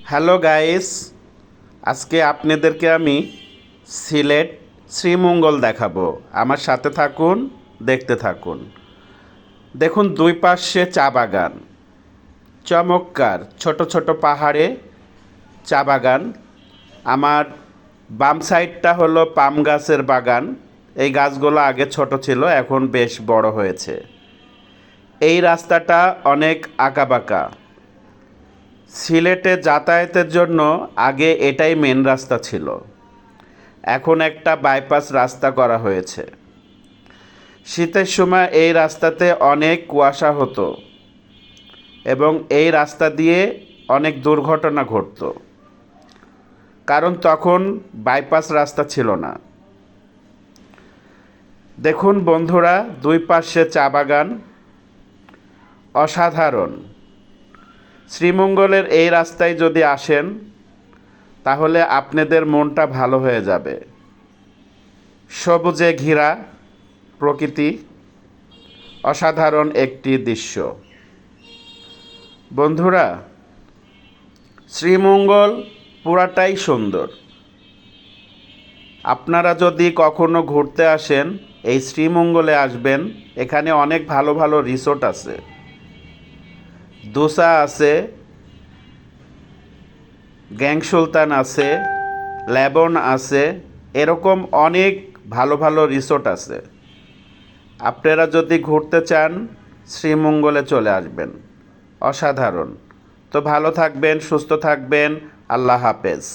Hello guys, আজকে আপনাদেরকে আমি সিলেট শ্রীমঙ্গল দেখাবো। আমার সাথে থাকুন, দেখতে থাকুন। দেখুন দুই পাশে চা বাগান, চমৎকার ছোট ছোট পাহাড়ে চা বাগান। আমার বাম সাইডটা হলো পাম গাছের বাগান। এই গাছগুলো আগে ছোট ছিল, এখন বেশ বড় হয়েছে। এই রাস্তাটা অনেক আঁকাবাঁকা। সিলেটে যাতায়াতের জন্য আগে এটাই মেন রাস্তা ছিল, এখন একটা বাইপাস রাস্তা করা হয়েছে। শীতের সময় এই রাস্তাতে অনেক কুয়াশা হতো এবং এই রাস্তা দিয়ে অনেক দুর্ঘটনা ঘটতো, কারণ তখন বাইপাস রাস্তা ছিল না। দেখুন বন্ধুরা, দুই পাশে চা বাগান, অসাধারণ। শ্রীমঙ্গলের এই রাস্তায় যদি আসেন তাহলে আপনাদের মনটা ভালো হয়ে যাবে। সবুজে ঘেরা প্রকৃতি, অসাধারণ একটি দৃশ্য। বন্ধুরা, শ্রীমঙ্গল পুরাটাই সুন্দর। আপনারা যদি কখনো ঘুরতে আসেন এই শ্রীমঙ্গলে আসবেন। এখানে অনেক ভালো ভালো রিসোর্ট আছে, দোসা আছে, গ্যাং সুলতান আছে, লেবন আছে, এরকম অনেক ভালো ভালো রিসোর্ট আছে। আপনারা যদি ঘুরতে চান শ্রীমঙ্গলে চলে আসবেন, অসাধারণ। তো ভালো থাকবেন, সুস্থ থাকবেন, আল্লাহ হাফেজ।